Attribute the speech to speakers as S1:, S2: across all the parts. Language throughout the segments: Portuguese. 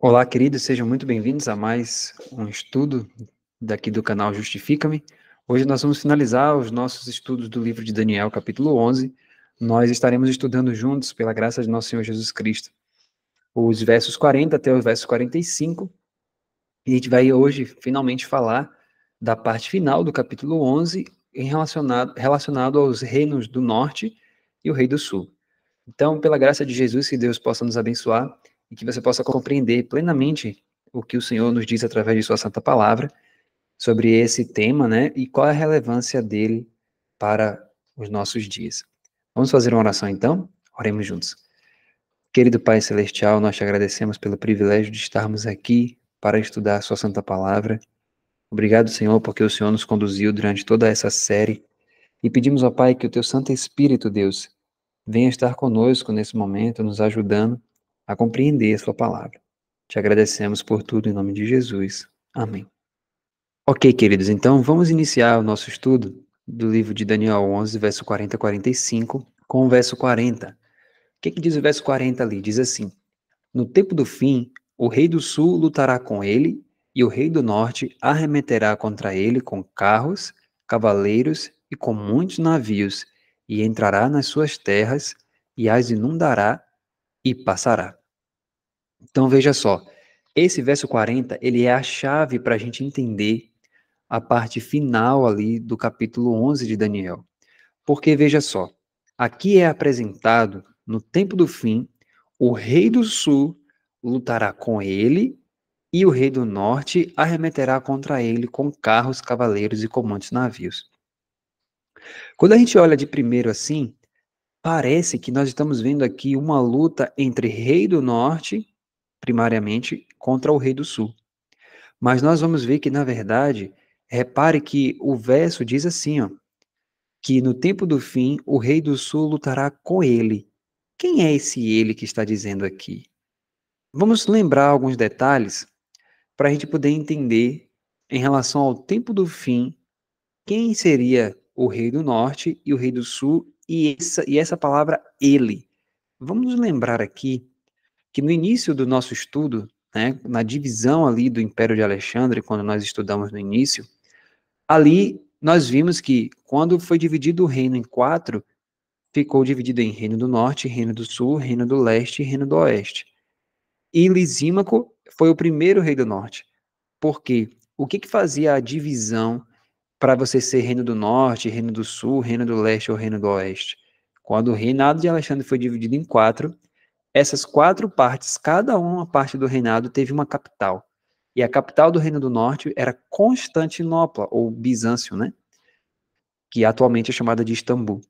S1: Olá, queridos, sejam muito bem-vindos a mais um estudo daqui do canal Justifica-me. Hoje nós vamos finalizar os nossos estudos do livro de Daniel, capítulo 11. Nós estaremos estudando juntos, pela graça de nosso Senhor Jesus Cristo, os versos 40 até os versos 45. E a gente vai hoje finalmente falar da parte final do capítulo 11, relacionado aos reinos do norte e o rei do sul. Então, pela graça de Jesus, que Deus possa nos abençoar e que você possa compreender plenamente o que o Senhor nos diz através de sua santa palavra sobre esse tema, né? E qual é a relevância dele para os nossos dias. Vamos fazer uma oração então? Oremos juntos. Querido Pai Celestial, nós te agradecemos pelo privilégio de estarmos aqui para estudar a sua santa palavra. Obrigado, Senhor, porque o Senhor nos conduziu durante toda essa série e pedimos ao Pai que o teu Santo Espírito, Deus, venha estar conosco nesse momento, nos ajudando a compreender a sua palavra. Te agradecemos por tudo em nome de Jesus. Amém. Ok, queridos, então vamos iniciar o nosso estudo do livro de Daniel 11, verso 40 a 45, com o verso 40. O que diz o verso 40 ali? Diz assim: No tempo do fim, o rei do sul lutará com ele, e o rei do norte arremeterá contra ele com carros, cavaleiros e com muitos navios, e entrará nas suas terras, e as inundará e passará. Então veja só, esse verso 40, ele é a chave para a gente entender a parte final ali do capítulo 11 de Daniel. Porque veja só, aqui é apresentado, no tempo do fim, o rei do sul lutará com ele, e o rei do norte arremeterá contra ele com carros, cavaleiros e com muitos navios. Quando a gente olha de primeiro assim, parece que nós estamos vendo aqui uma luta entre rei do norte, primariamente, contra o rei do sul. Mas nós vamos ver que, na verdade, repare que o verso diz assim, ó, que no tempo do fim o rei do sul lutará com ele. Quem é esse ele que está dizendo aqui? Vamos lembrar alguns detalhes para a gente poder entender, em relação ao tempo do fim, quem seria o rei do norte e o rei do sul e essa palavra ele. Vamos nos lembrar aqui que no início do nosso estudo, né, na divisão ali do Império de Alexandre, quando nós estudamos no início, ali nós vimos que quando foi dividido o reino em quatro, ficou dividido em Reino do Norte, Reino do Sul, Reino do Leste e Reino do Oeste. E Lisímaco foi o primeiro rei do Norte. Por quê? O que fazia a divisão para você ser Reino do Norte, Reino do Sul, Reino do Leste ou Reino do Oeste? Quando o reinado de Alexandre foi dividido em quatro, essas quatro partes, cada uma parte do reinado teve uma capital. E a capital do Reino do Norte era Constantinopla, ou Bizâncio, né? Que atualmente é chamada de Istambul.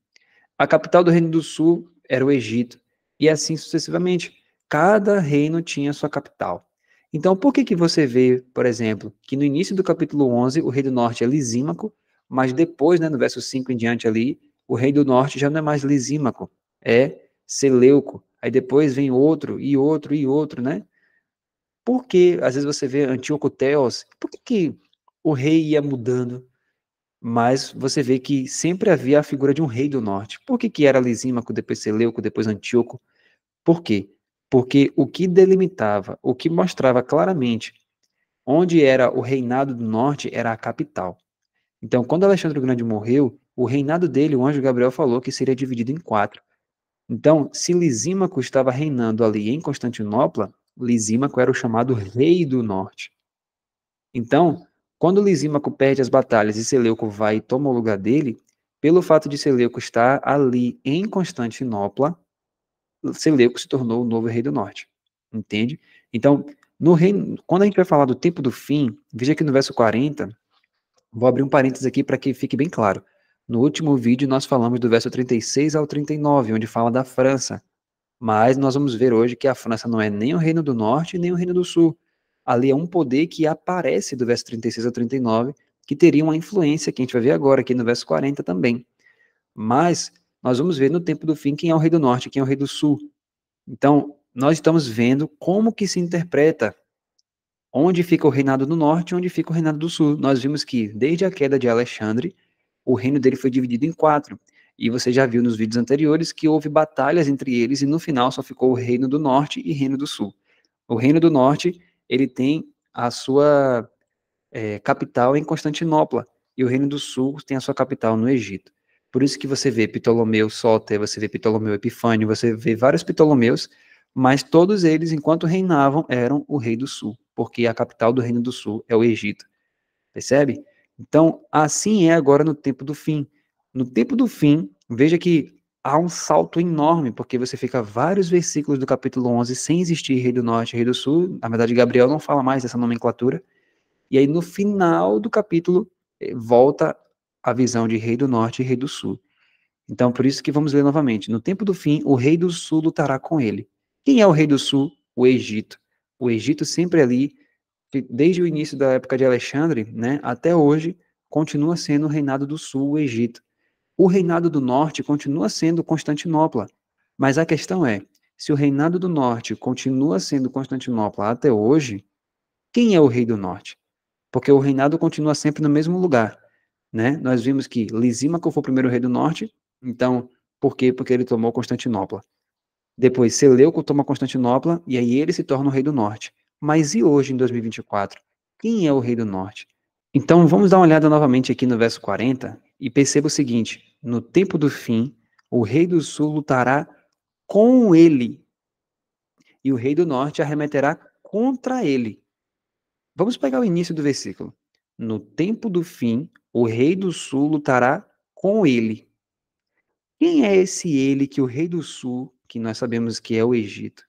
S1: A capital do Reino do Sul era o Egito, e assim sucessivamente. Cada reino tinha sua capital. Então, por que você vê, por exemplo, que no início do capítulo 11, o rei do norte é Lisímaco, mas depois, né, no verso 5 em diante ali, o rei do norte já não é mais Lisímaco, é Seleuco. Aí depois vem outro, e outro, e outro, né? Por que, às vezes você vê Antíoco Teos, por que o rei ia mudando? Mas você vê que sempre havia a figura de um rei do norte. Por que era Lisímaco, depois Seleuco, depois Antíoco? Por quê? Porque o que delimitava, o que mostrava claramente onde era o reinado do norte era a capital. Então, quando Alexandre o Grande morreu, o reinado dele, o anjo Gabriel falou que seria dividido em quatro. Então, se Lisímaco estava reinando ali em Constantinopla, Lisímaco era o chamado rei do norte. Então, quando Lisímaco perde as batalhas e Seleuco vai e toma o lugar dele, pelo fato de Seleuco estar ali em Constantinopla, Seleuco se tornou o novo rei do norte. Entende? Então, no reino, quando a gente vai falar do tempo do fim, veja que no verso 40, vou abrir um parênteses aqui para que fique bem claro. No último vídeo nós falamos do verso 36 ao 39, onde fala da França. Mas nós vamos ver hoje que a França não é nem o reino do norte, nem o reino do sul. Ali é um poder que aparece do verso 36 ao 39, que teria uma influência, que a gente vai ver agora, aqui no verso 40 também. Mas nós vamos ver no tempo do fim quem é o rei do norte e quem é o rei do sul. Então, nós estamos vendo como que se interpreta onde fica o reinado do norte e onde fica o reinado do sul. Nós vimos que, desde a queda de Alexandre, o reino dele foi dividido em 4. E você já viu nos vídeos anteriores que houve batalhas entre eles e no final só ficou o reino do norte e reino do sul. O reino do norte, ele tem a sua capital em Constantinopla, e o reino do sul tem a sua capital no Egito. Por isso que você vê Ptolomeu Sóter, você vê Ptolomeu Epifânio, você vê vários Ptolomeus, mas todos eles, enquanto reinavam, eram o rei do sul, porque a capital do reino do sul é o Egito. Percebe? Então, assim é agora no tempo do fim. No tempo do fim, veja que há um salto enorme, porque você fica vários versículos do capítulo 11 sem existir rei do norte e rei do sul. Na verdade, Gabriel não fala mais dessa nomenclatura. E aí, no final do capítulo, volta a visão de rei do norte e rei do sul. Então, por isso que vamos ler novamente. No tempo do fim, o rei do sul lutará com ele. Quem é o rei do sul? O Egito. O Egito sempre ali, desde o início da época de Alexandre, né, até hoje, continua sendo o reinado do sul, o Egito. O reinado do norte continua sendo Constantinopla. Mas a questão é, se o reinado do norte continua sendo Constantinopla até hoje, quem é o rei do norte? Porque o reinado continua sempre no mesmo lugar, né? Nós vimos que Lisímaco foi o primeiro rei do norte, então, por quê? Porque ele tomou Constantinopla. Depois, Seleuco toma Constantinopla, e aí ele se torna o rei do norte. Mas e hoje, em 2024? Quem é o rei do norte? Então, vamos dar uma olhada novamente aqui no verso 40, e perceba o seguinte, no tempo do fim, o rei do sul lutará com ele, e o rei do norte arremeterá contra ele. Vamos pegar o início do versículo. No tempo do fim, o rei do sul lutará com ele. Quem é esse ele que o rei do sul, que nós sabemos que é o Egito,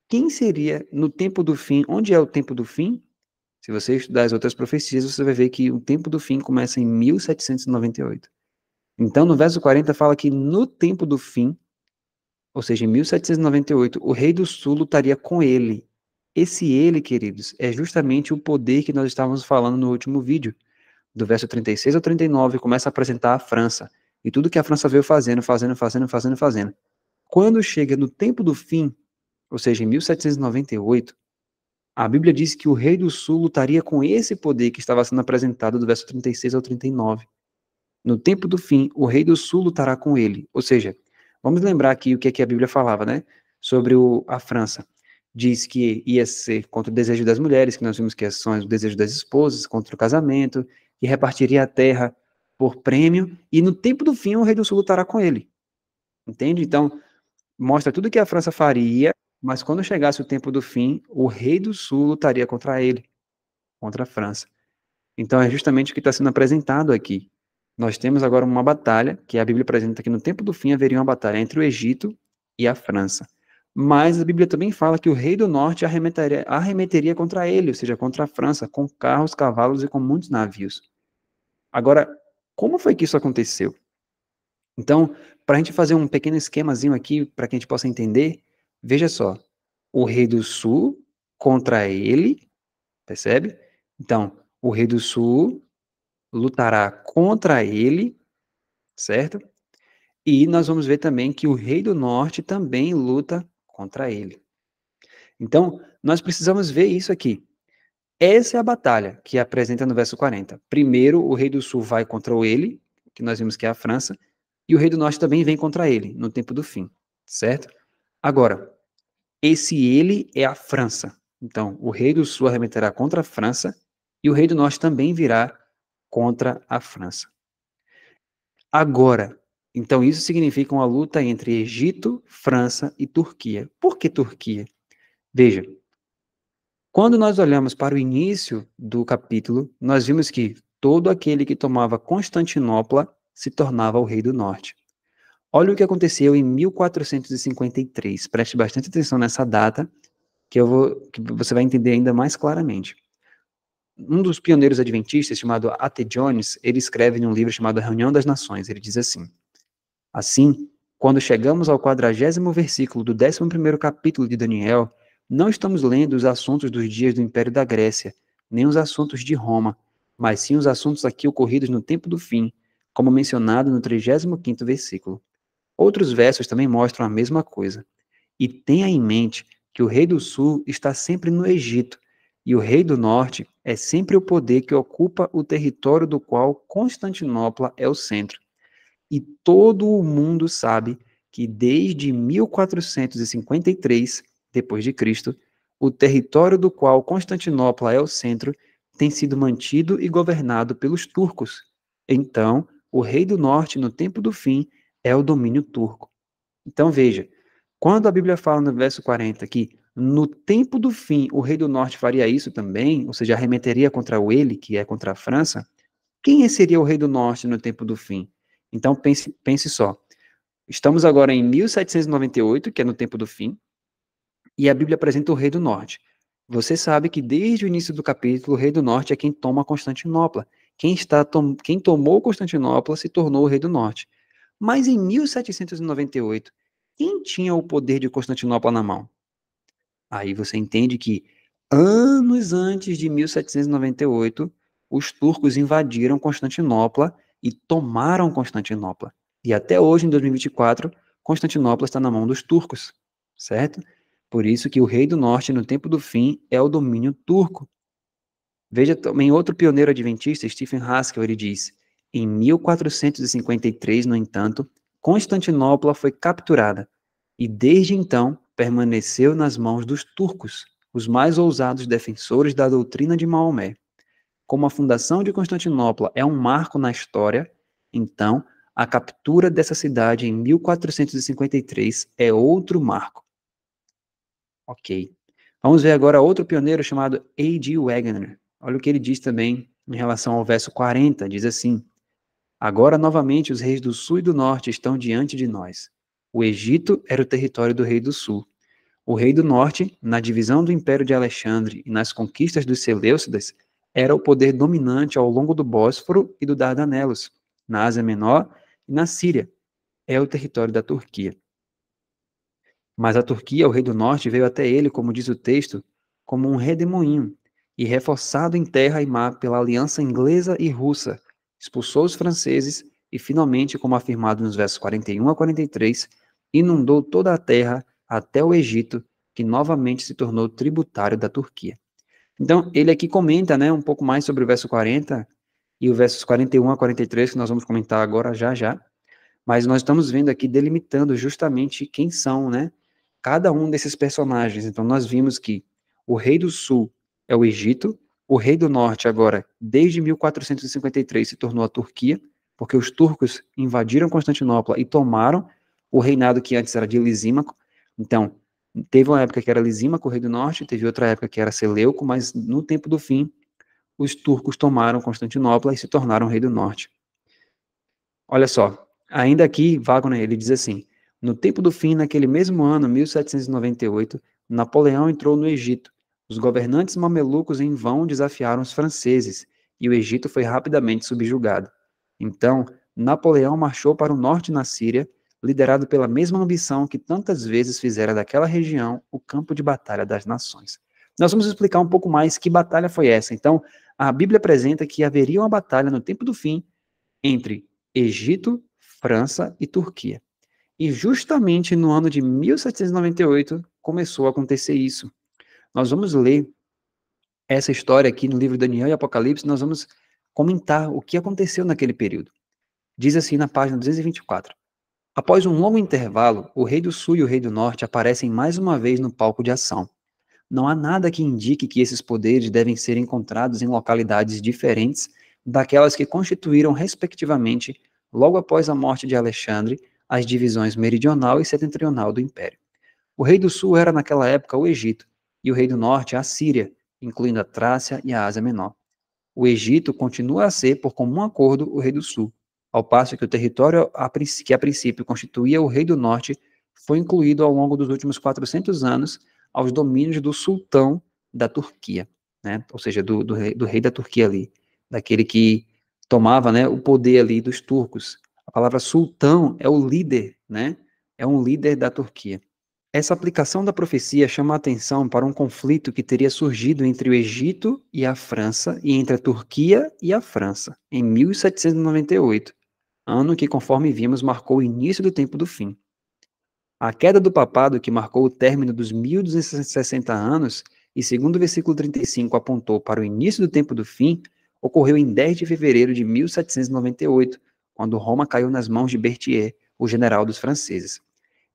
S1: quem seria no tempo do fim? Onde é o tempo do fim? Se você estudar as outras profecias, você vai ver que o tempo do fim começa em 1798. Então, no verso 40 fala que no tempo do fim, ou seja, em 1798, o rei do sul lutaria com ele. Esse ele, queridos, é justamente o poder que nós estávamos falando no último vídeo. Do verso 36 ao 39, começa a apresentar a França. E tudo que a França veio fazendo. Quando chega no tempo do fim, ou seja, em 1798, a Bíblia diz que o rei do sul lutaria com esse poder que estava sendo apresentado do verso 36 ao 39. No tempo do fim, o rei do sul lutará com ele. Ou seja, vamos lembrar aqui o que, é que a Bíblia falava, né? Sobre a França. Diz que ia ser contra o desejo das mulheres, que nós vimos que são o desejo das esposas, contra o casamento, que repartiria a terra por prêmio, e no tempo do fim o rei do sul lutará com ele. Entende? Então, mostra tudo que a França faria, mas quando chegasse o tempo do fim, o rei do sul lutaria contra ele, contra a França. Então, é justamente o que está sendo apresentado aqui. Nós temos agora uma batalha, que a Bíblia apresenta que no tempo do fim haveria uma batalha entre o Egito e a França. Mas a Bíblia também fala que o rei do norte arremeteria contra ele, ou seja, contra a França, com carros, cavalos e com muitos navios. Agora, como foi que isso aconteceu? Então, para a gente fazer um pequeno esquemazinho aqui, para que a gente possa entender, veja só, o rei do sul contra ele, percebe? Então, o rei do sul lutará contra ele, certo? E nós vamos ver também que o rei do norte também luta contra ele. Então, nós precisamos ver isso aqui. Essa é a batalha que apresenta no verso 40. Primeiro, o rei do sul vai contra ele, que nós vimos que é a França, e o rei do norte também vem contra ele, no tempo do fim, certo? Agora, esse ele é a França. Então, o rei do sul arremeterá contra a França, e o rei do norte também virá contra a França. Agora, então isso significa uma luta entre Egito, França e Turquia. Por que Turquia? Veja, quando nós olhamos para o início do capítulo, nós vimos que todo aquele que tomava Constantinopla se tornava o rei do norte. Olha o que aconteceu em 1453. Preste bastante atenção nessa data, que você vai entender ainda mais claramente. Um dos pioneiros adventistas, chamado A.T. Jones, ele escreve em um livro chamado Reunião das Nações. Ele diz assim: assim, quando chegamos ao 40º versículo do 11º capítulo de Daniel, não estamos lendo os assuntos dos dias do Império da Grécia, nem os assuntos de Roma, mas sim os assuntos aqui ocorridos no tempo do fim, como mencionado no 35º versículo. Outros versos também mostram a mesma coisa. E tenha em mente que o rei do sul está sempre no Egito, E o rei do norte é sempre o poder que ocupa o território do qual Constantinopla é o centro. E todo o mundo sabe que desde 1453, depois de Cristo, o território do qual Constantinopla é o centro tem sido mantido e governado pelos turcos. Então, o rei do norte, no tempo do fim, é o domínio turco. Então, veja, quando a Bíblia fala no verso 40 que no tempo do fim o rei do norte faria isso também, ou seja, arremeteria contra o ele, que é contra a França, quem seria o rei do norte no tempo do fim? Então, pense só. Estamos agora em 1798, que é no tempo do fim, e a Bíblia apresenta o rei do norte. Você sabe que desde o início do capítulo, o rei do norte é quem toma Constantinopla. Quem tomou Constantinopla se tornou o rei do norte. Mas em 1798, quem tinha o poder de Constantinopla na mão? Aí você entende que anos antes de 1798, os turcos invadiram Constantinopla e tomaram Constantinopla. E até hoje, em 2024, Constantinopla está na mão dos turcos, certo? Por isso que o rei do norte, no tempo do fim, é o domínio turco. Veja também outro pioneiro adventista, Stephen Haskell, ele diz: em 1453, no entanto, Constantinopla foi capturada e desde então permaneceu nas mãos dos turcos, os mais ousados defensores da doutrina de Maomé. Como a fundação de Constantinopla é um marco na história, então a captura dessa cidade em 1453 é outro marco. Ok. Vamos ver agora outro pioneiro chamado A.G. Wegener. Olha o que ele diz também em relação ao verso 40, diz assim: agora novamente os reis do sul e do norte estão diante de nós. O Egito era o território do rei do sul. O rei do norte, na divisão do Império de Alexandre e nas conquistas dos Seleucidas, era o poder dominante ao longo do Bósforo e do Dardanelos, na Ásia Menor e na Síria. É o território da Turquia. Mas a Turquia, o rei do norte, veio até ele, como diz o texto, como um redemoinho, e reforçado em terra e mar pela aliança inglesa e russa, expulsou os franceses e, finalmente, como afirmado nos versos 41 a 43, inundou toda a terra até o Egito, que novamente se tornou tributário da Turquia. Então, ele aqui comenta, né, um pouco mais sobre o verso 40 e os versos 41 a 43, que nós vamos comentar agora já já, mas nós estamos vendo aqui delimitando justamente quem são, né, cada um desses personagens. Então, nós vimos que o rei do sul é o Egito, o rei do norte agora, desde 1453, se tornou a Turquia, porque os turcos invadiram Constantinopla e tomaram o reinado que antes era de Lisímaco. Então, teve uma época que era Lisímaco, o rei do norte, teve outra época que era Seleuco, mas no tempo do fim, os turcos tomaram Constantinopla e se tornaram rei do norte. Olha só, ainda aqui, Wagner, ele diz assim: no tempo do fim, naquele mesmo ano, 1798, Napoleão entrou no Egito. Os governantes mamelucos em vão desafiaram os franceses, e o Egito foi rapidamente subjugado. Então, Napoleão marchou para o norte na Síria, liderado pela mesma ambição que tantas vezes fizera daquela região o campo de batalha das nações. Nós vamos explicar um pouco mais que batalha foi essa. Então, a Bíblia apresenta que haveria uma batalha no tempo do fim entre Egito, França e Turquia. E justamente no ano de 1798 começou a acontecer isso. Nós vamos ler essa história aqui no livro Daniel e Apocalipse, nós vamos comentar o que aconteceu naquele período. Diz assim na página 224. Após um longo intervalo, o rei do sul e o rei do norte aparecem mais uma vez no palco de ação. Não há nada que indique que esses poderes devem ser encontrados em localidades diferentes daquelas que constituíram, respectivamente, logo após a morte de Alexandre, as divisões meridional e setentrional do Império. O rei do sul era, naquela época, o Egito, e o rei do norte, a Síria, incluindo a Trácia e a Ásia Menor. O Egito continua a ser, por comum acordo, o rei do sul, ao passo que o território que a princípio constituía o rei do norte foi incluído ao longo dos últimos 400 anos aos domínios do sultão da Turquia, né? Ou seja, do rei da Turquia ali, daquele que tomava, né, o poder ali dos turcos. A palavra sultão é o líder, né? É um líder da Turquia. Essa aplicação da profecia chama a atenção para um conflito que teria surgido entre o Egito e a França e entre a Turquia e a França, em 1798, ano que, conforme vimos, marcou o início do tempo do fim. A queda do papado, que marcou o término dos 1260 anos, e segundo o versículo 35 apontou para o início do tempo do fim, ocorreu em 10 de fevereiro de 1798, quando Roma caiu nas mãos de Berthier, o general dos franceses.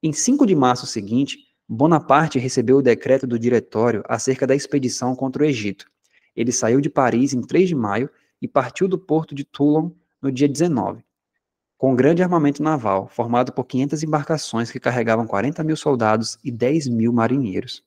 S1: Em 5 de março seguinte, Bonaparte recebeu o decreto do Diretório acerca da expedição contra o Egito. Ele saiu de Paris em 3 de maio e partiu do porto de Toulon no dia 19, com um grande armamento naval, formado por 500 embarcações que carregavam 40 mil soldados e 10 mil marinheiros.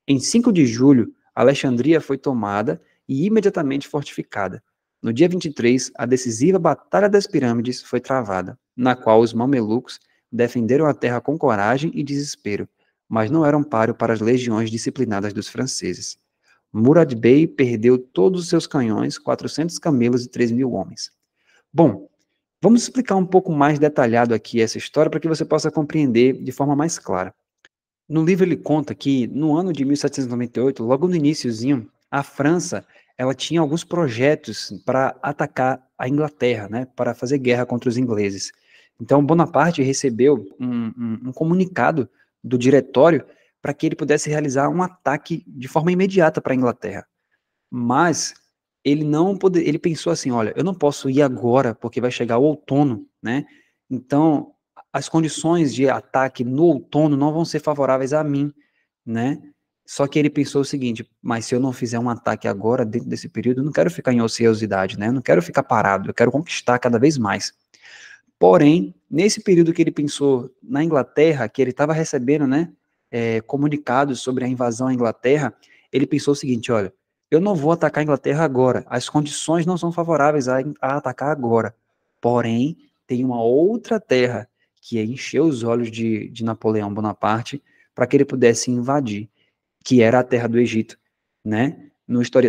S1: Em 5 de julho, Alexandria foi tomada e imediatamente fortificada. No dia 23, a decisiva Batalha das Pirâmides foi travada, na qual os mamelucos defenderam a terra com coragem e desespero, mas não eram páreo para as legiões disciplinadas dos franceses. Murad Bey perdeu todos os seus canhões, 400 camelos e 3 mil homens. Bom, vamos explicar um pouco mais detalhado aqui essa história para que você possa compreender de forma mais clara. No livro ele conta que no ano de 1798, logo no iniciozinho, a França ela tinha alguns projetos para atacar a Inglaterra, né, para fazer guerra contra os ingleses. Então Bonaparte recebeu um comunicado do diretório para que ele pudesse realizar um ataque de forma imediata para a Inglaterra. Mas ele pensou assim, olha, eu não posso ir agora porque vai chegar o outono, né? Então as condições de ataque no outono não vão ser favoráveis a mim, né? Só que ele pensou o seguinte, mas se eu não fizer um ataque agora, dentro desse período, eu não quero ficar em ociosidade, né? Eu não quero ficar parado, eu quero conquistar cada vez mais. Porém, nesse período que ele pensou na Inglaterra, que ele estava recebendo, né, comunicados sobre a invasão à Inglaterra, ele pensou o seguinte, olha, eu não vou atacar a Inglaterra agora, as condições não são favoráveis a atacar agora. Porém, tem uma outra terra que encheu os olhos de Napoleão Bonaparte para que ele pudesse invadir, que era a terra do Egito, né?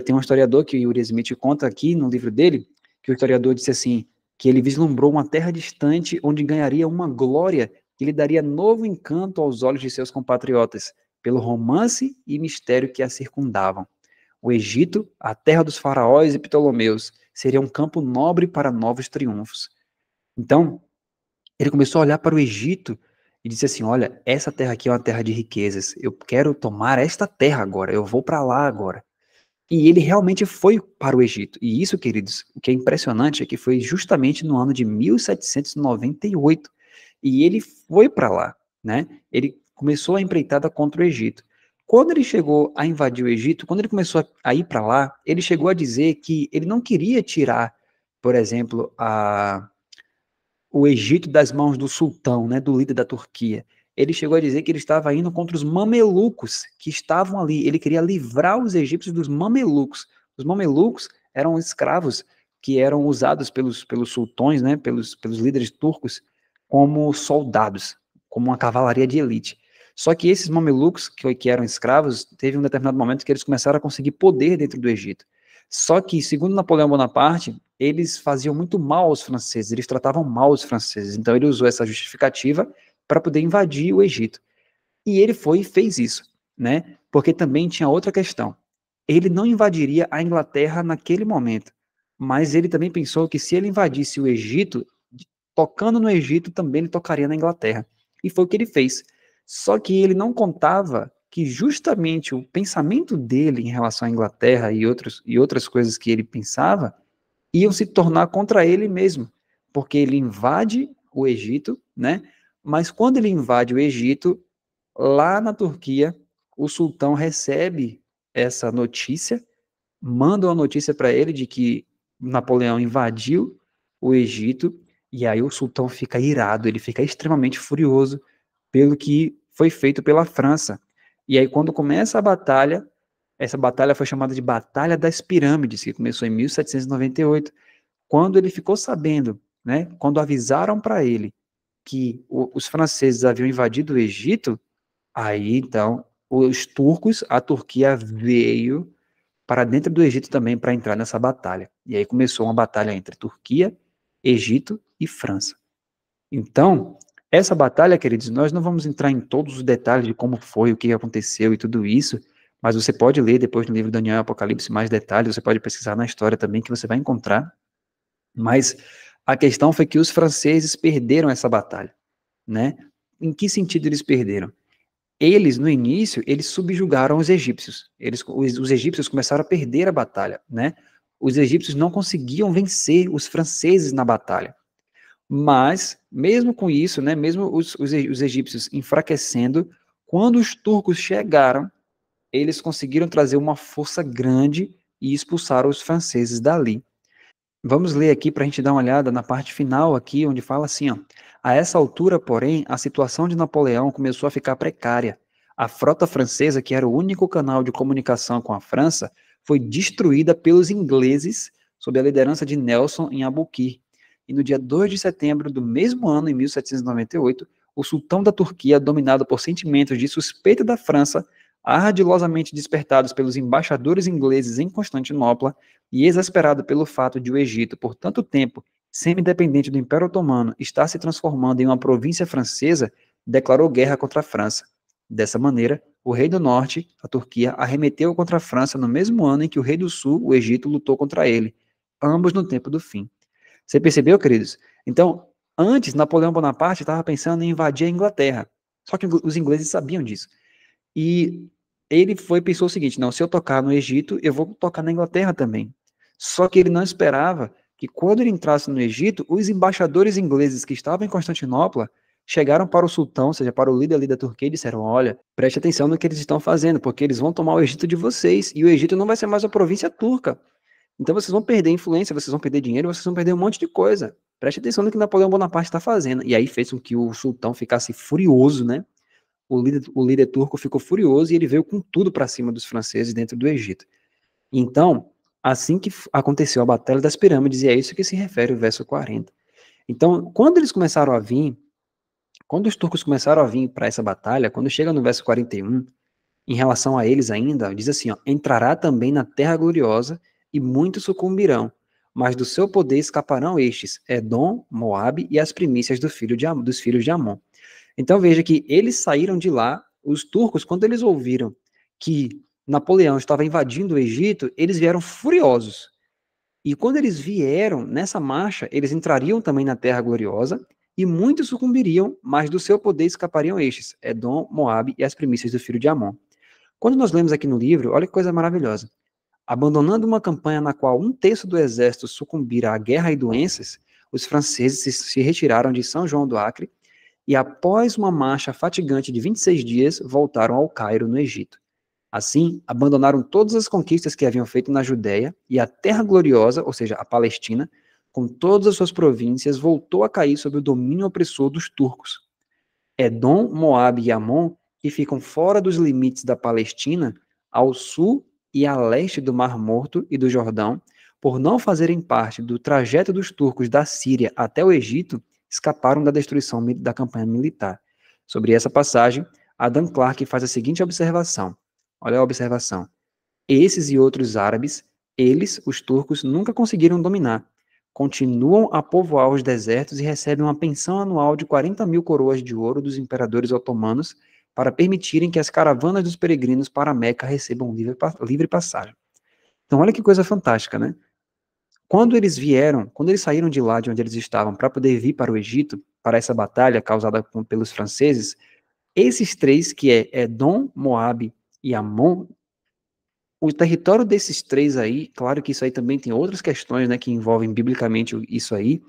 S1: Tem um historiador que o Yuri Smith conta aqui no livro dele, que o historiador disse assim, que ele vislumbrou uma terra distante onde ganharia uma glória que lhe daria novo encanto aos olhos de seus compatriotas, pelo romance e mistério que a circundavam. O Egito, a terra dos faraós e ptolomeus, seria um campo nobre para novos triunfos. Então, ele começou a olhar para o Egito e disse assim, olha, essa terra aqui é uma terra de riquezas, eu quero tomar esta terra agora, eu vou para lá agora. E ele realmente foi para o Egito. E isso, queridos, o que é impressionante é que foi justamente no ano de 1798. E ele foi para lá, né? Ele começou a empreitada contra o Egito. Quando ele chegou a invadir o Egito, quando ele começou a ir para lá, ele chegou a dizer que ele não queria tirar, por exemplo, o Egito das mãos do sultão, né, do líder da Turquia. Ele chegou a dizer que ele estava indo contra os mamelucos que estavam ali. Ele queria livrar os egípcios dos mamelucos. Os mamelucos eram escravos que eram usados pelos sultões, né, pelos líderes turcos, como soldados, como uma cavalaria de elite. Só que esses mamelucos, que eram escravos, teve um determinado momento que eles começaram a conseguir poder dentro do Egito. Só que, segundo Napoleão Bonaparte, eles faziam muito mal aos franceses, eles tratavam mal os franceses. Então ele usou essa justificativa para poder invadir o Egito. E ele foi e fez isso, né? Porque também tinha outra questão. Ele não invadiria a Inglaterra naquele momento, mas ele também pensou que se ele invadisse o Egito, tocando no Egito, também ele tocaria na Inglaterra. E foi o que ele fez. Só que ele não contava que justamente o pensamento dele em relação à Inglaterra e outras coisas que ele pensava iam se tornar contra ele mesmo, porque ele invade o Egito, né? Mas quando ele invade o Egito, lá na Turquia, o sultão recebe essa notícia, manda uma notícia para ele de que Napoleão invadiu o Egito, e aí o sultão fica irado, ele fica extremamente furioso pelo que foi feito pela França. E aí quando começa a batalha, essa batalha foi chamada de Batalha das Pirâmides, que começou em 1798, quando ele ficou sabendo, né, quando avisaram para ele que os franceses haviam invadido o Egito, aí então os turcos, a Turquia veio para dentro do Egito também para entrar nessa batalha. E aí começou uma batalha entre Turquia, Egito e França. Então, essa batalha, queridos, nós não vamos entrar em todos os detalhes de como foi, o que aconteceu e tudo isso, mas você pode ler depois no livro Daniel e Apocalipse mais detalhes, você pode pesquisar na história também que você vai encontrar. Mas a questão foi que os franceses perderam essa batalha, né? Em que sentido eles perderam? Eles, no início, eles subjugaram os egípcios. Os egípcios começaram a perder a batalha, né? Os egípcios não conseguiam vencer os franceses na batalha. Mas, mesmo com isso, né, mesmo os egípcios enfraquecendo, quando os turcos chegaram, eles conseguiram trazer uma força grande e expulsaram os franceses dali. Vamos ler aqui para a gente dar uma olhada na parte final aqui, onde fala assim, ó. A essa altura, porém, a situação de Napoleão começou a ficar precária. A frota francesa, que era o único canal de comunicação com a França, foi destruída pelos ingleses sob a liderança de Nelson em Aboukir. E no dia 2 de setembro do mesmo ano, em 1798, o sultão da Turquia, dominado por sentimentos de suspeita da França, ardilosamente despertados pelos embaixadores ingleses em Constantinopla, e exasperado pelo fato de o Egito, por tanto tempo, semi-dependente do Império Otomano, estar se transformando em uma província francesa, declarou guerra contra a França. Dessa maneira, o rei do norte, a Turquia, arremeteu contra a França no mesmo ano em que o rei do sul, o Egito, lutou contra ele, ambos no tempo do fim. Você percebeu, queridos? Então, antes, Napoleão Bonaparte estava pensando em invadir a Inglaterra, só que os ingleses sabiam disso. E ele pensou o seguinte, não, se eu tocar no Egito, eu vou tocar na Inglaterra também. Só que ele não esperava que quando ele entrasse no Egito, os embaixadores ingleses que estavam em Constantinopla chegaram para o sultão, ou seja, para o líder ali da Turquia e disseram, olha, preste atenção no que eles estão fazendo, porque eles vão tomar o Egito de vocês, e o Egito não vai ser mais uma província turca. Então vocês vão perder influência, vocês vão perder dinheiro, vocês vão perder um monte de coisa. Preste atenção no que Napoleão Bonaparte está fazendo. E aí fez com que o sultão ficasse furioso, né? O líder turco ficou furioso e ele veio com tudo para cima dos franceses dentro do Egito. Então, assim que aconteceu a Batalha das Pirâmides, e é isso que se refere o verso 40. Então, quando eles começaram a vir, quando os turcos começaram a vir para essa batalha, quando chega no verso 41, em relação a eles ainda, diz assim, ó, entrará também na terra gloriosa e muitos sucumbirão, mas do seu poder escaparão estes, Edom, Moabe e as primícias dos filhos de Amon. Então veja que eles saíram de lá, os turcos, quando eles ouviram que Napoleão estava invadindo o Egito, eles vieram furiosos. E quando eles vieram nessa marcha, eles entrariam também na Terra Gloriosa e muitos sucumbiriam, mas do seu poder escapariam estes, Edom, Moabe e as primícias do filho de Amon. Quando nós lemos aqui no livro, olha que coisa maravilhosa. Abandonando uma campanha na qual um terço do exército sucumbira à guerra e doenças, os franceses se retiraram de São João do Acre e, após uma marcha fatigante de 26 dias, voltaram ao Cairo, no Egito. Assim, abandonaram todas as conquistas que haviam feito na Judéia e a Terra Gloriosa, ou seja, a Palestina, com todas as suas províncias, voltou a cair sob o domínio opressor dos turcos. Edom, Moabe e Amon, que ficam fora dos limites da Palestina, ao sul e a leste do Mar Morto e do Jordão, por não fazerem parte do trajeto dos turcos da Síria até o Egito, escaparam da destruição da campanha militar. Sobre essa passagem, Adam Clarke faz a seguinte observação. Olha a observação. Esses e outros árabes, eles, os turcos, nunca conseguiram dominar. Continuam a povoar os desertos e recebem uma pensão anual de 40 mil coroas de ouro dos imperadores otomanos para permitirem que as caravanas dos peregrinos para Meca recebam livre passagem. Então, olha que coisa fantástica, né? Quando eles saíram de lá, de onde eles estavam, para poder vir para o Egito, para essa batalha causada pelos franceses, esses três, que é Edom, Moabe e Amon, o território desses três aí, claro que isso aí também tem outras questões, né, que envolvem biblicamente isso aí,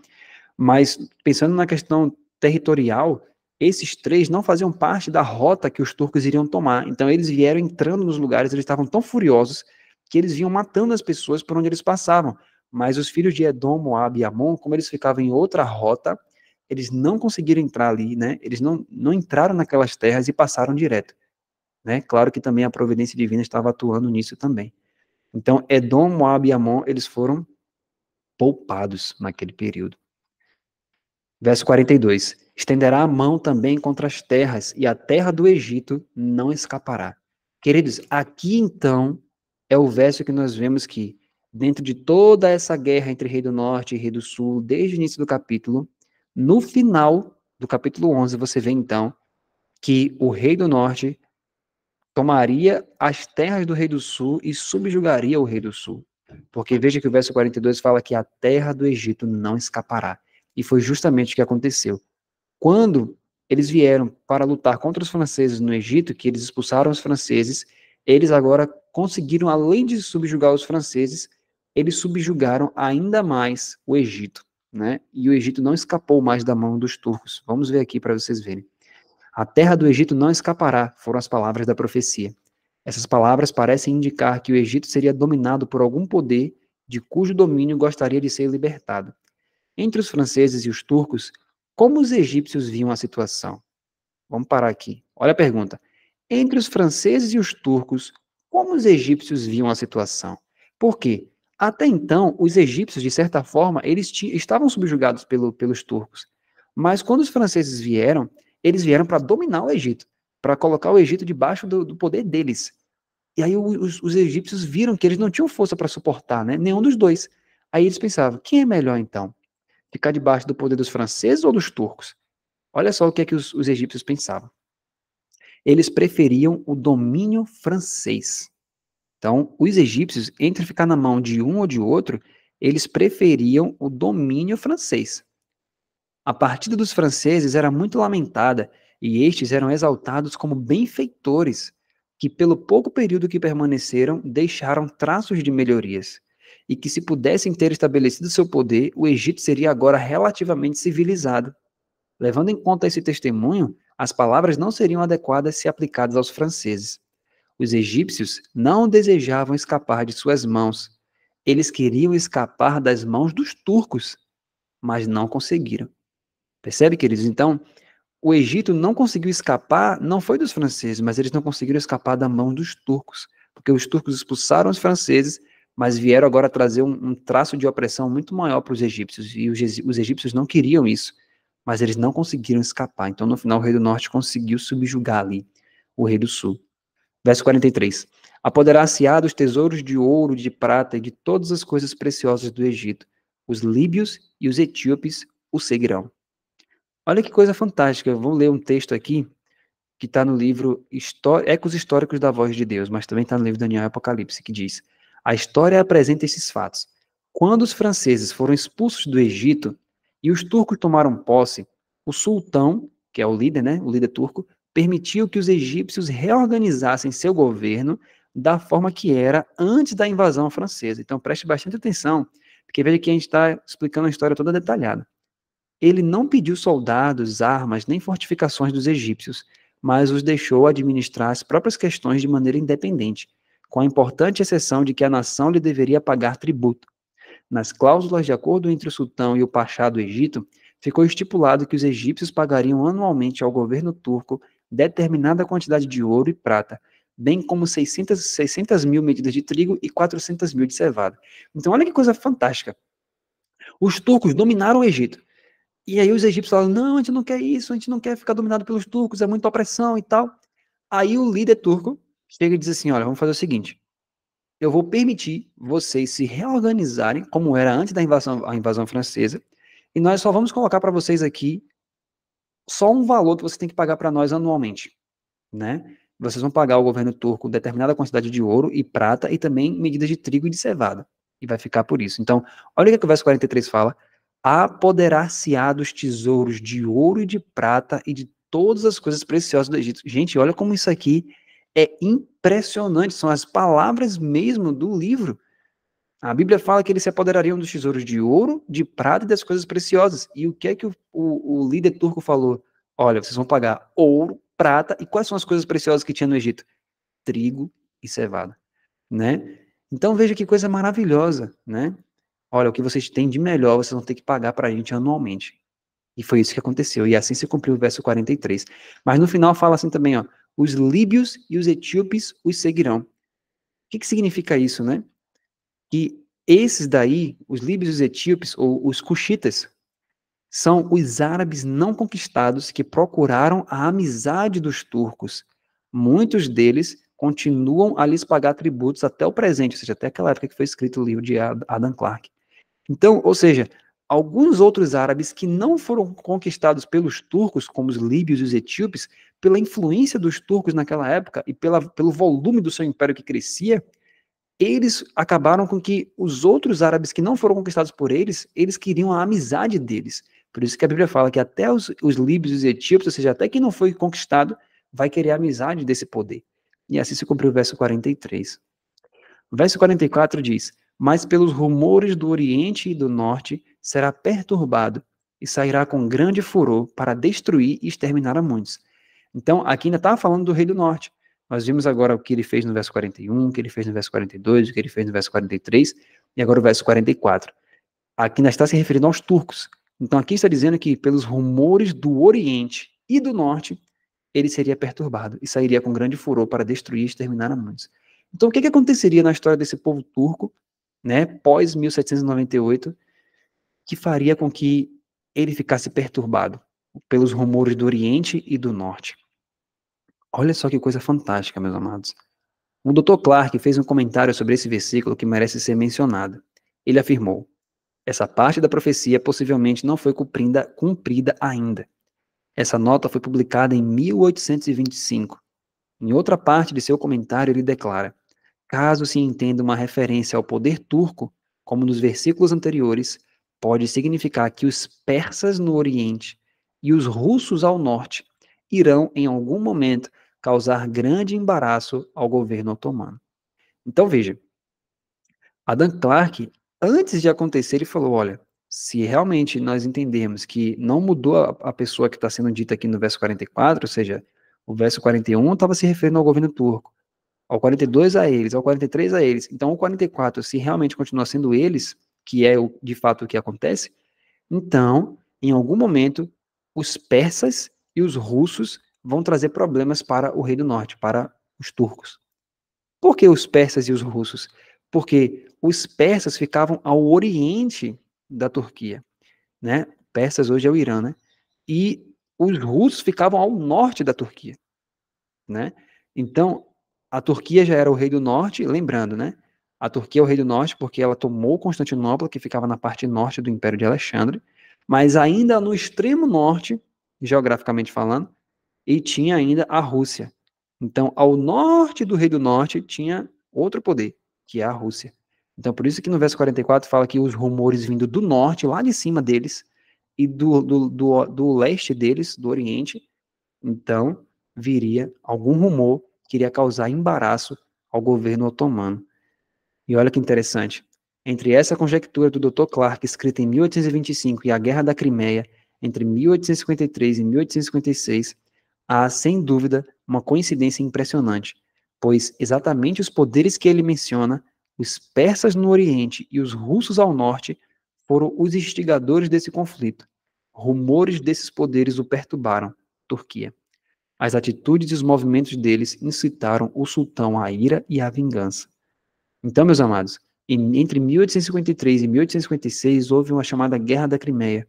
S1: mas pensando na questão territorial, esses três não faziam parte da rota que os turcos iriam tomar. Então eles vieram entrando nos lugares, eles estavam tão furiosos que eles vinham matando as pessoas por onde eles passavam. Mas os filhos de Edom, Moab e Amon, como eles ficavam em outra rota, eles não conseguiram entrar ali, né? Eles não entraram naquelas terras e passaram direto, né? Claro que também a providência divina estava atuando nisso também. Então, Edom, Moab e Amon, eles foram poupados naquele período. Verso 42. Estenderá a mão também contra as terras, e a terra do Egito não escapará. Queridos, aqui então é o verso que nós vemos que, dentro de toda essa guerra entre Rei do Norte e Rei do Sul, desde o início do capítulo, no final do capítulo 11, você vê então que o Rei do Norte tomaria as terras do Rei do Sul e subjugaria o Rei do Sul. Porque veja que o verso 42 fala que a terra do Egito não escapará. E foi justamente o que aconteceu. Quando eles vieram para lutar contra os franceses no Egito, que eles expulsaram os franceses, eles agora conseguiram, além de subjugar os franceses, eles subjugaram ainda mais o Egito, né? E o Egito não escapou mais da mão dos turcos. Vamos ver aqui para vocês verem. A terra do Egito não escapará, foram as palavras da profecia. Essas palavras parecem indicar que o Egito seria dominado por algum poder de cujo domínio gostaria de ser libertado. Entre os franceses e os turcos, como os egípcios viam a situação? Vamos parar aqui. Olha a pergunta. Entre os franceses e os turcos, como os egípcios viam a situação? Por quê? Até então, os egípcios, de certa forma, eles estavam subjugados pelos turcos. Mas quando os franceses vieram, eles vieram para dominar o Egito, para colocar o Egito debaixo do poder deles. E aí os egípcios viram que eles não tinham força para suportar, né? Nenhum dos dois. Aí eles pensavam, quem é melhor então? Ficar debaixo do poder dos franceses ou dos turcos? Olha só o que é que os egípcios pensavam. Eles preferiam o domínio francês. Então, os egípcios, entre ficar na mão de um ou de outro, eles preferiam o domínio francês. A partida dos franceses era muito lamentada e estes eram exaltados como benfeitores, que pelo pouco período que permaneceram, deixaram traços de melhorias, e que se pudessem ter estabelecido seu poder, o Egito seria agora relativamente civilizado. Levando em conta esse testemunho, as palavras não seriam adequadas se aplicadas aos franceses. Os egípcios não desejavam escapar de suas mãos. Eles queriam escapar das mãos dos turcos, mas não conseguiram. Percebe, queridos? Então, o Egito não conseguiu escapar, não foi dos franceses, mas eles não conseguiram escapar da mão dos turcos, porque os turcos expulsaram os franceses, mas vieram agora trazer um traço de opressão muito maior para os egípcios, e os egípcios não queriam isso, mas eles não conseguiram escapar. Então, no final, o rei do norte conseguiu subjugar ali o rei do sul. Verso 43. Apoderar-se-á dos tesouros de ouro, de prata e de todas as coisas preciosas do Egito. Os líbios e os etíopes o seguirão. Olha que coisa fantástica. Eu vou ler um texto aqui que está no livro Ecos Históricos da Voz de Deus, mas também está no livro Daniel e Apocalipse, que diz: a história apresenta esses fatos. Quando os franceses foram expulsos do Egito e os turcos tomaram posse, o sultão, que é o líder, né, o líder turco, permitiu que os egípcios reorganizassem seu governo da forma que era antes da invasão francesa. Então preste bastante atenção, porque veja que a gente está explicando a história toda detalhada. Ele não pediu soldados, armas, nem fortificações dos egípcios, mas os deixou administrar as próprias questões de maneira independente, com a importante exceção de que a nação lhe deveria pagar tributo. Nas cláusulas de acordo entre o sultão e o pachá do Egito, ficou estipulado que os egípcios pagariam anualmente ao governo turco determinada quantidade de ouro e prata, bem como 600 mil medidas de trigo e 400 mil de cevada. Então, olha que coisa fantástica. Os turcos dominaram o Egito. E aí os egípcios falaram, não, a gente não quer isso, a gente não quer ficar dominado pelos turcos, é muita opressão e tal. Aí o líder turco chega e diz assim, olha, vamos fazer o seguinte, eu vou permitir vocês se reorganizarem, como era antes da invasão francesa, e nós só vamos colocar para vocês aqui só um valor que você tem que pagar para nós anualmente, né? Vocês vão pagar ao governo turco determinada quantidade de ouro e prata e também medidas de trigo e de cevada. E vai ficar por isso. Então, olha o que o verso 43 fala. Apoderar-se-á dos tesouros de ouro e de prata e de todas as coisas preciosas do Egito. Gente, olha como isso aqui é impressionante. São as palavras mesmo do livro. A Bíblia fala que eles se apoderariam dos tesouros de ouro, de prata e das coisas preciosas. E o que é que o líder turco falou? Olha, vocês vão pagar ouro, prata, e quais são as coisas preciosas que tinha no Egito? Trigo e cevada, né? Então veja que coisa maravilhosa, né? Olha, o que vocês têm de melhor, vocês vão ter que pagar para a gente anualmente. E foi isso que aconteceu, e assim se cumpriu o verso 43. Mas no final fala assim também, ó, os líbios e os etíopes os seguirão. O que significa isso, né? Que esses daí, os líbios e os etíopes, ou os cuxitas, são os árabes não conquistados que procuraram a amizade dos turcos. Muitos deles continuam a lhes pagar tributos até o presente, ou seja, até aquela época que foi escrito o livro de Adam Clarke. Então, ou seja, alguns outros árabes que não foram conquistados pelos turcos, como os líbios e os etíopes, pela influência dos turcos naquela época e pelo volume do seu império que crescia, eles acabaram com que os outros árabes que não foram conquistados por eles, eles queriam a amizade deles, Por isso que a Bíblia fala que até os líbios e os etíopes, ou seja, até quem não foi conquistado, vai querer a amizade desse poder. E assim se cumpriu o verso 43. O verso 44 diz: Mas pelos rumores do Oriente e do Norte será perturbado e sairá com grande furor para destruir e exterminar a muitos. Então, aqui ainda estava falando do rei do norte. Nós vimos agora o que ele fez no verso 41, o que ele fez no verso 42, o que ele fez no verso 43, e agora o verso 44. Aqui ainda está se referindo aos turcos. Então, aqui está dizendo que pelos rumores do Oriente e do Norte, ele seria perturbado e sairia com grande furor para destruir e exterminar a muitos. Então, o que aconteceria na história desse povo turco, né, pós 1798, que faria com que ele ficasse perturbado pelos rumores do Oriente e do Norte? Olha só que coisa fantástica, meus amados. O Dr. Clark fez um comentário sobre esse versículo que merece ser mencionado. Ele afirmou: essa parte da profecia possivelmente não foi cumprida ainda. Essa nota foi publicada em 1825. Em outra parte de seu comentário, ele declara: caso se entenda uma referência ao poder turco, como nos versículos anteriores, pode significar que os persas no Oriente e os russos ao norte irão, em algum momento, causar grande embaraço ao governo otomano. Então, veja, Adam Clarke, antes de acontecer, ele falou: olha, se realmente nós entendermos que não mudou a pessoa que está sendo dita aqui no verso 44, ou seja, o verso 41 estava se referindo ao governo turco, ao 42 a eles, ao 43 a eles. Então, o 44, se realmente continua sendo eles, que é de fato o que acontece, então, em algum momento, os persas e os russos vão trazer problemas para o rei do norte, para os turcos. Por que os persas e os russos? Porque os persas ficavam ao oriente da Turquia, né? Persas hoje é o Irã, né? E os russos ficavam ao norte da Turquia, né? Então, a Turquia já era o rei do norte, lembrando, né? A Turquia é o rei do norte porque ela tomou Constantinopla, que ficava na parte norte do Império de Alexandre, mas ainda no extremo norte, geograficamente falando, e tinha ainda a Rússia. Então, ao norte do rei do norte tinha outro poder, que é a Rússia. Então, por isso que no verso 44 fala que os rumores vindo do norte, lá de cima deles, e do leste deles, do oriente, então viria algum rumor que iria causar embaraço ao governo otomano. E olha que interessante. Entre essa conjectura do Dr. Clark, escrita em 1825, e a Guerra da Crimeia, entre 1853 e 1856, há, sem dúvida, uma coincidência impressionante, pois exatamente os poderes que ele menciona, os persas no Oriente e os russos ao norte, foram os instigadores desse conflito. Rumores desses poderes o perturbaram, Turquia. As atitudes e os movimentos deles incitaram o sultão à ira e à vingança. Então, meus amados, entre 1853 e 1856 houve uma chamada Guerra da Crimeia,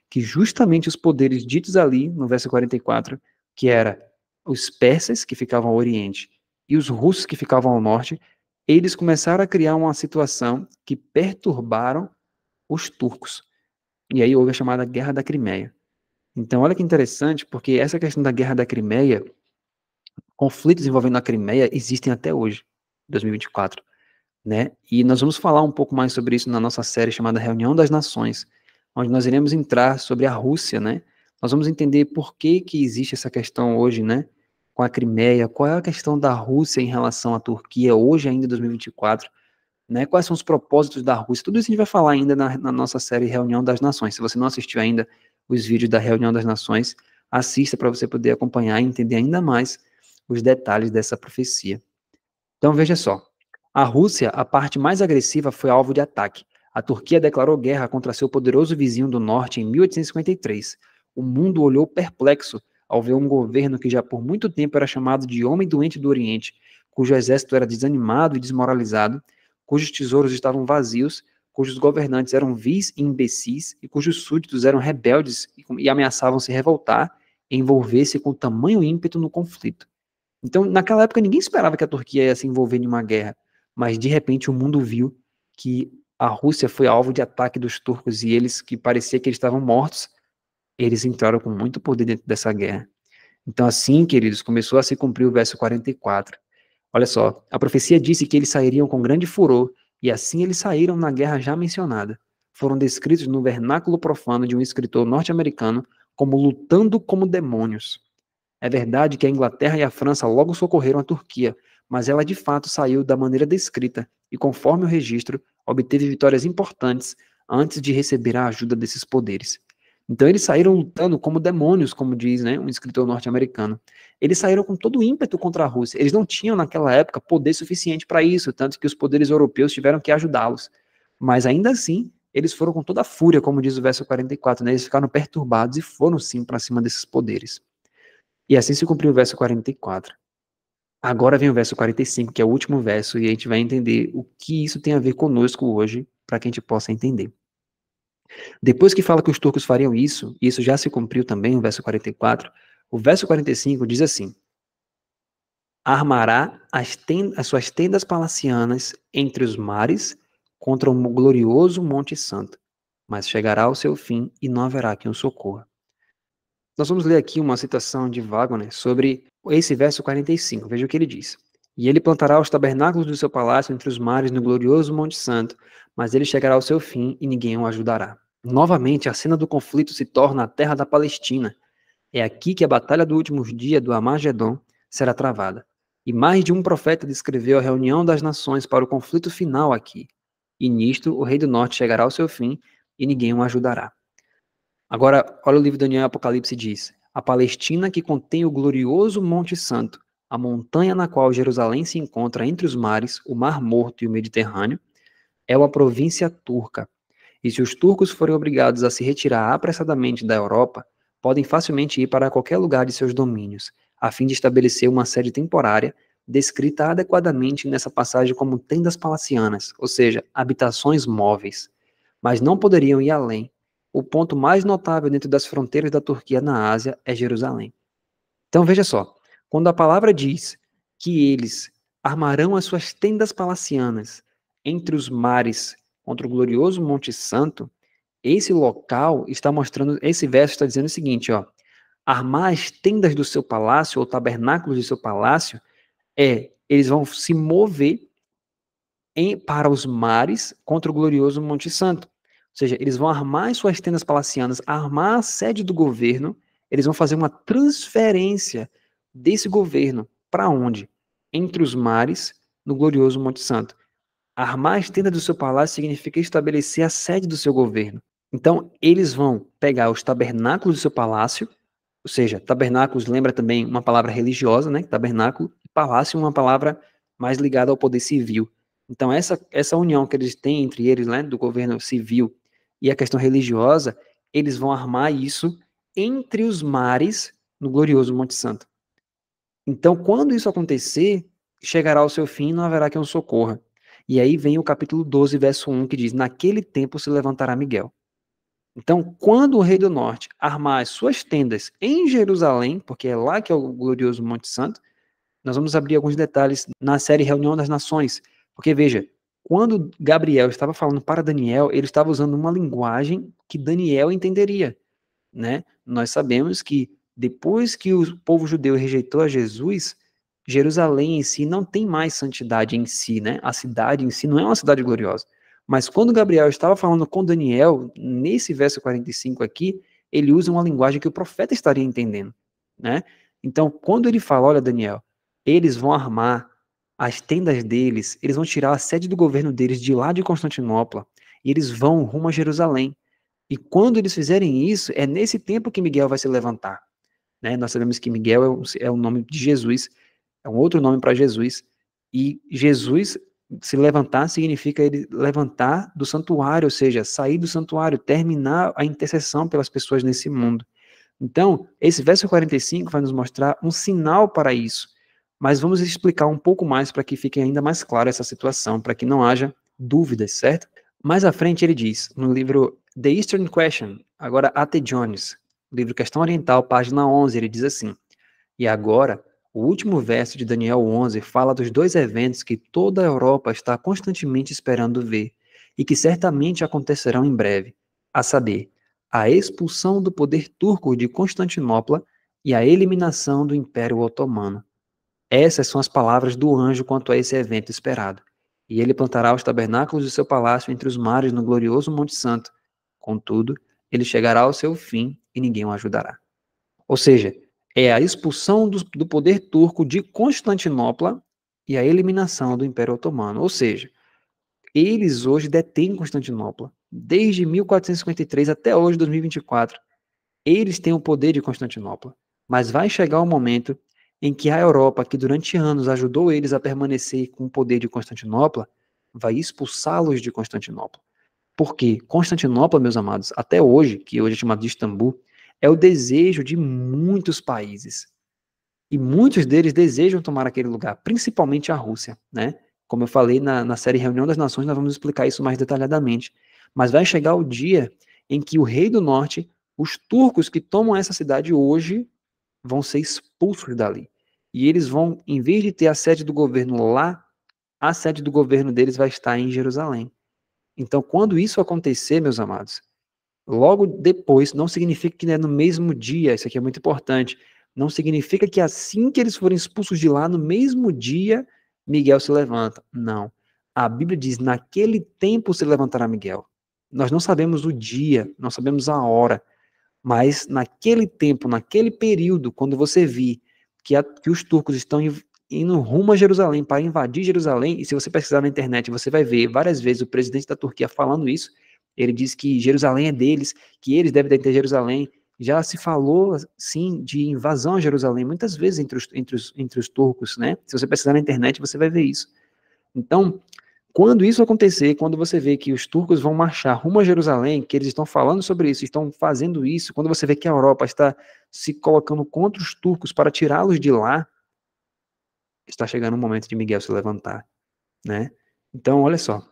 S1: que justamente os poderes ditos ali, no verso 44, que era os persas, que ficavam ao oriente, e os russos, que ficavam ao norte, eles começaram a criar uma situação que perturbaram os turcos. E aí houve a chamada Guerra da Crimeia. Então, olha que interessante, porque essa questão da Guerra da Crimeia, conflitos envolvendo a Crimeia existem até hoje, 2024, né? E nós vamos falar um pouco mais sobre isso na nossa série chamada Reunião das Nações, onde nós iremos entrar sobre a Rússia, né? Nós vamos entender por que que existe essa questão hoje, né? Com a Crimeia, qual é a questão da Rússia em relação à Turquia hoje ainda em 2024, né? Quais são os propósitos da Rússia? Tudo isso a gente vai falar ainda na nossa série Reunião das Nações. Se você não assistiu ainda os vídeos da Reunião das Nações, assista para você poder acompanhar e entender ainda mais os detalhes dessa profecia. Então veja só, a Rússia, a parte mais agressiva, foi alvo de ataque. A Turquia declarou guerra contra seu poderoso vizinho do norte em 1853. O mundo olhou perplexo ao ver um governo que já por muito tempo era chamado de Homem Doente do Oriente, cujo exército era desanimado e desmoralizado, cujos tesouros estavam vazios, cujos governantes eram vis e imbecis, e cujos súditos eram rebeldes e ameaçavam se revoltar e envolver-se com tamanho ímpeto no conflito. Então, naquela época, ninguém esperava que a Turquia ia se envolver em uma guerra, mas de repente o mundo viu que a Rússia foi alvo de ataque dos turcos e eles, que parecia que eles estavam mortos, eles entraram com muito poder dentro dessa guerra. Então, assim, queridos, começou a se cumprir o verso 44. Olha só, a profecia disse que eles sairiam com grande furor, e assim eles saíram na guerra já mencionada. foram descritos no vernáculo profano de um escritor norte-americano como lutando como demônios. É verdade que a Inglaterra e a França logo socorreram a Turquia, mas ela de fato saiu da maneira descrita e, conforme o registro, obteve vitórias importantes antes de receber a ajuda desses poderes. Então eles saíram lutando como demônios, como diz, né, um escritor norte-americano. Eles saíram com todo o ímpeto contra a Rússia. Eles não tinham naquela época poder suficiente para isso, tanto que os poderes europeus tiveram que ajudá-los. Mas ainda assim, eles foram com toda a fúria, como diz o verso 44, né? Eles ficaram perturbados e foram sim para cima desses poderes. E assim se cumpriu o verso 44. Agora vem o verso 45, que é o último verso, e a gente vai entender o que isso tem a ver conosco hoje, para que a gente possa entender. Depois que fala que os turcos fariam isso, e isso já se cumpriu também, o verso 44, o verso 45 diz assim: armará as suas tendas palacianas entre os mares contra o glorioso Monte Santo, mas chegará ao seu fim e não haverá quem o socorra. Nós vamos ler aqui uma citação de Wagner sobre esse verso 45. Veja o que ele diz. E ele plantará os tabernáculos do seu palácio entre os mares no glorioso Monte Santo, mas ele chegará ao seu fim e ninguém o ajudará. Novamente, a cena do conflito se torna a terra da Palestina. É aqui que a batalha do último dia do Armagedon será travada. E mais de um profeta descreveu a reunião das nações para o conflito final aqui. E nisto o rei do norte chegará ao seu fim e ninguém o ajudará. Agora, olha o livro de Daniel e Apocalipse diz: a Palestina que contém o glorioso Monte Santo, a montanha na qual Jerusalém se encontra entre os mares, o Mar Morto e o Mediterrâneo, é uma província turca. E se os turcos forem obrigados a se retirar apressadamente da Europa, podem facilmente ir para qualquer lugar de seus domínios, a fim de estabelecer uma sede temporária, descrita adequadamente nessa passagem como tendas palacianas, ou seja, habitações móveis. Mas não poderiam ir além. O ponto mais notável dentro das fronteiras da Turquia na Ásia é Jerusalém. Então veja só, quando a palavra diz que eles armarão as suas tendas palacianas entre os mares contra o glorioso Monte Santo, esse local está mostrando, esse verso está dizendo o seguinte, ó, armar as tendas do seu palácio ou tabernáculos do seu palácio eles vão se mover para os mares contra o glorioso Monte Santo. Ou seja, eles vão armar as suas tendas palacianas, armar a sede do governo, eles vão fazer uma transferência desse governo para onde? Entre os mares, no glorioso Monte Santo. Armar as tendas do seu palácio significa estabelecer a sede do seu governo. Então, eles vão pegar os tabernáculos do seu palácio, ou seja, tabernáculos lembra também uma palavra religiosa, né? Tabernáculo, e palácio uma palavra mais ligada ao poder civil. Então, essa união que eles têm entre eles, né, do governo civil e a questão religiosa, eles vão armar isso entre os mares no glorioso Monte Santo. Então, quando isso acontecer, chegará ao seu fim e não haverá quem o socorra. E aí vem o capítulo 12, verso 1, que diz: naquele tempo se levantará Miguel. Então, quando o rei do norte armar as suas tendas em Jerusalém, porque é lá que é o glorioso Monte Santo, nós vamos abrir alguns detalhes na série Reunião das Nações. Porque, veja, quando Gabriel estava falando para Daniel, ele estava usando uma linguagem que Daniel entenderia, né? Nós sabemos que depois que o povo judeu rejeitou a Jesus, Jerusalém em si não tem mais santidade em si, né? A cidade em si não é uma cidade gloriosa. Mas quando Gabriel estava falando com Daniel, nesse verso 45 aqui, ele usa uma linguagem que o profeta estaria entendendo, né? Então, quando ele fala, olha, Daniel, eles vão armar as tendas deles, eles vão tirar a sede do governo deles de lá de Constantinopla, e eles vão rumo a Jerusalém. E quando eles fizerem isso, é nesse tempo que Miguel vai se levantar, né? Nós sabemos que Miguel é o nome de Jesus, é um outro nome para Jesus, e Jesus se levantar significa ele levantar do santuário, ou seja, sair do santuário, terminar a intercessão pelas pessoas nesse mundo. Então, esse verso 45 vai nos mostrar um sinal para isso, mas vamos explicar um pouco mais para que fique ainda mais clara essa situação, para que não haja dúvidas, certo? Mais à frente ele diz, no livro The Eastern Question, agora A.T. Jones, livro Questão Oriental, página 11, ele diz assim: e agora, o último verso de Daniel 11 fala dos dois eventos que toda a Europa está constantemente esperando ver e que certamente acontecerão em breve, a saber, a expulsão do poder turco de Constantinopla e a eliminação do Império Otomano. Essas são as palavras do anjo quanto a esse evento esperado. e ele plantará os tabernáculos do seu palácio entre os mares no glorioso Monte Santo. Contudo, ele chegará ao seu fim e ninguém o ajudará. Ou seja, é a expulsão do poder turco de Constantinopla e a eliminação do Império Otomano. Ou seja, eles hoje detêm Constantinopla. Desde 1453 até hoje, 2024, eles têm o poder de Constantinopla. Mas vai chegar o momento em que a Europa, que durante anos ajudou eles a permanecer com o poder de Constantinopla, vai expulsá-los de Constantinopla. Porque Constantinopla, meus amados, até hoje, que hoje é chamado de Istambul, é o desejo de muitos países. E muitos deles desejam tomar aquele lugar, principalmente a Rússia, né? Como eu falei na série Reunião das Nações, nós vamos explicar isso mais detalhadamente. Mas vai chegar o dia em que o rei do norte, os turcos que tomam essa cidade hoje, vão ser expulsos dali. E eles vão, em vez de ter a sede do governo lá, a sede do governo deles vai estar em Jerusalém. Então, quando isso acontecer, meus amados, logo depois, não significa que é no mesmo dia, isso aqui é muito importante, não significa que assim que eles forem expulsos de lá, no mesmo dia, Miguel se levanta. Não. A Bíblia diz, naquele tempo se levantará Miguel. Nós não sabemos o dia, não sabemos a hora, mas naquele tempo, naquele período, quando você vir que os turcos estão indo rumo a Jerusalém, para invadir Jerusalém, e se você pesquisar na internet, você vai ver várias vezes o presidente da Turquia falando isso. Ele diz que Jerusalém é deles, que eles devem ter Jerusalém. Já se falou, sim, de invasão a Jerusalém, muitas vezes entre os turcos, né? Se você pesquisar na internet, você vai ver isso. Então, quando isso acontecer, quando você vê que os turcos vão marchar rumo a Jerusalém, que eles estão falando sobre isso, estão fazendo isso, quando você vê que a Europa está se colocando contra os turcos para tirá-los de lá, está chegando o momento de Miguel se levantar, né? Então, olha só.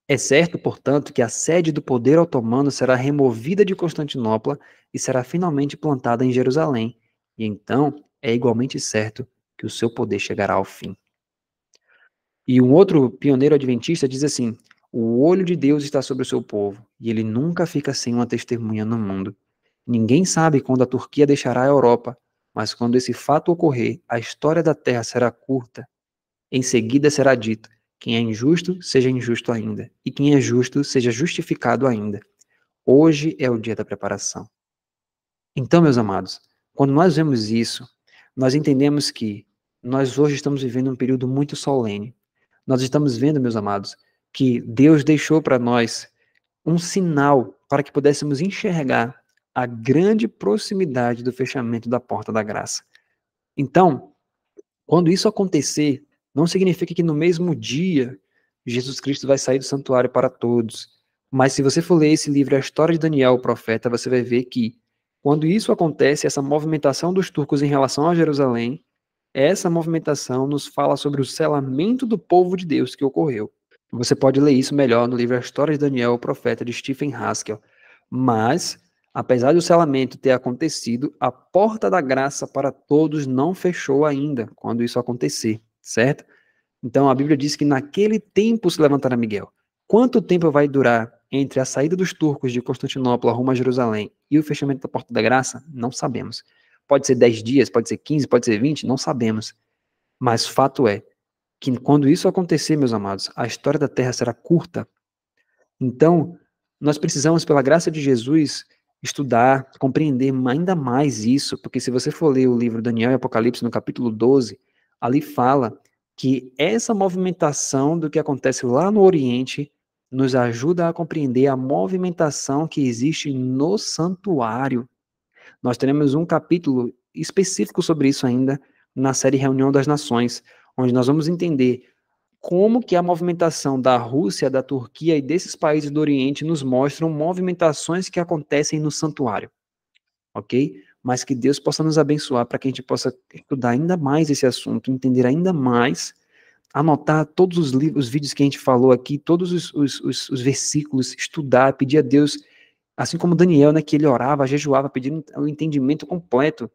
S1: É certo, portanto, que a sede do poder otomano será removida de Constantinopla e será finalmente plantada em Jerusalém. E então é igualmente certo que o seu poder chegará ao fim. E um outro pioneiro adventista diz assim: o olho de Deus está sobre o seu povo, e ele nunca fica sem uma testemunha no mundo. Ninguém sabe quando a Turquia deixará a Europa, mas quando esse fato ocorrer, a história da terra será curta. Em seguida será dito: quem é injusto, seja injusto ainda, e quem é justo, seja justificado ainda. Hoje é o dia da preparação. Então, meus amados, quando nós vemos isso, nós entendemos que nós hoje estamos vivendo um período muito solene. Nós estamos vendo, meus amados, que Deus deixou para nós um sinal para que pudéssemos enxergar a grande proximidade do fechamento da porta da graça. Então, quando isso acontecer, não significa que no mesmo dia Jesus Cristo vai sair do santuário para todos. Mas se você for ler esse livro, A História de Daniel, o profeta, você vai ver que quando isso acontece, essa movimentação dos turcos em relação a Jerusalém, essa movimentação nos fala sobre o selamento do povo de Deus que ocorreu. Você pode ler isso melhor no livro A História de Daniel, o profeta, de Stephen Haskell. Mas, apesar do selamento ter acontecido, a porta da graça para todos não fechou ainda quando isso acontecer, certo? Então a Bíblia diz que naquele tempo se levantará Miguel. Quanto tempo vai durar entre a saída dos turcos de Constantinopla rumo a Jerusalém e o fechamento da porta da graça? Não sabemos. Pode ser 10 dias, pode ser 15, pode ser 20, não sabemos. Mas fato é que quando isso acontecer, meus amados, a história da Terra será curta. Então, nós precisamos, pela graça de Jesus, estudar, compreender ainda mais isso, porque se você for ler o livro Daniel e Apocalipse, no capítulo 12, ali fala que essa movimentação do que acontece lá no Oriente nos ajuda a compreender a movimentação que existe no santuário. Nós teremos um capítulo específico sobre isso ainda na série Reunião das Nações, onde nós vamos entender como que a movimentação da Rússia, da Turquia e desses países do Oriente nos mostram movimentações que acontecem no santuário, ok? Mas que Deus possa nos abençoar para que a gente possa estudar ainda mais esse assunto, entender ainda mais, anotar todos os livros, os vídeos que a gente falou aqui, todos os versículos, estudar, pedir a Deus, assim como Daniel, né, que ele orava, jejuava, pedindo o entendimento completo,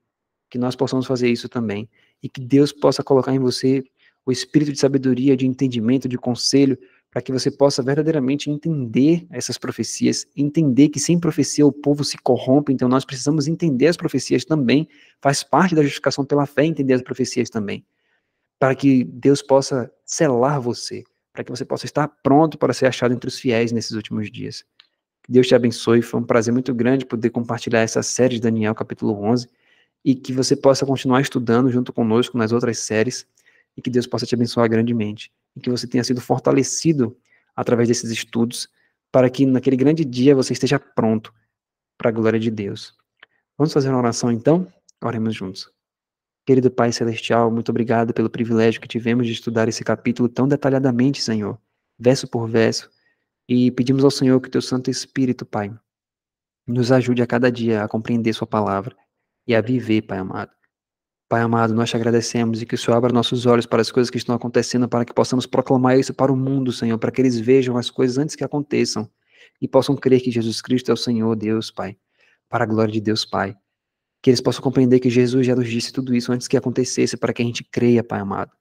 S1: que nós possamos fazer isso também. E que Deus possa colocar em você o espírito de sabedoria, de entendimento, de conselho, para que você possa verdadeiramente entender essas profecias, entender que sem profecia o povo se corrompe, então nós precisamos entender as profecias também, faz parte da justificação pela fé entender as profecias também, para que Deus possa selar você, para que você possa estar pronto para ser achado entre os fiéis nesses últimos dias. Que Deus te abençoe, foi um prazer muito grande poder compartilhar essa série de Daniel, capítulo 11, e que você possa continuar estudando junto conosco nas outras séries, e que Deus possa te abençoar grandemente, e que você tenha sido fortalecido através desses estudos, para que naquele grande dia você esteja pronto para a glória de Deus. Vamos fazer uma oração então? Oremos juntos. Querido Pai Celestial, muito obrigado pelo privilégio que tivemos de estudar esse capítulo tão detalhadamente, Senhor, verso por verso, e pedimos ao Senhor que Teu Santo Espírito, Pai, nos ajude a cada dia a compreender Sua palavra e a viver, Pai amado. Pai amado, nós te agradecemos e que o Senhor abra nossos olhos para as coisas que estão acontecendo, para que possamos proclamar isso para o mundo, Senhor, para que eles vejam as coisas antes que aconteçam e possam crer que Jesus Cristo é o Senhor, Deus, Pai, para a glória de Deus, Pai. Que eles possam compreender que Jesus já nos disse tudo isso antes que acontecesse, para que a gente creia, Pai amado.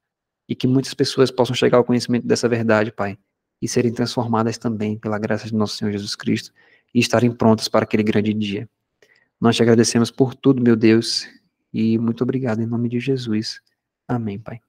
S1: E que muitas pessoas possam chegar ao conhecimento dessa verdade, Pai, e serem transformadas também pela graça de nosso Senhor Jesus Cristo e estarem prontas para aquele grande dia. Nós te agradecemos por tudo, meu Deus, e muito obrigado em nome de Jesus. Amém, Pai.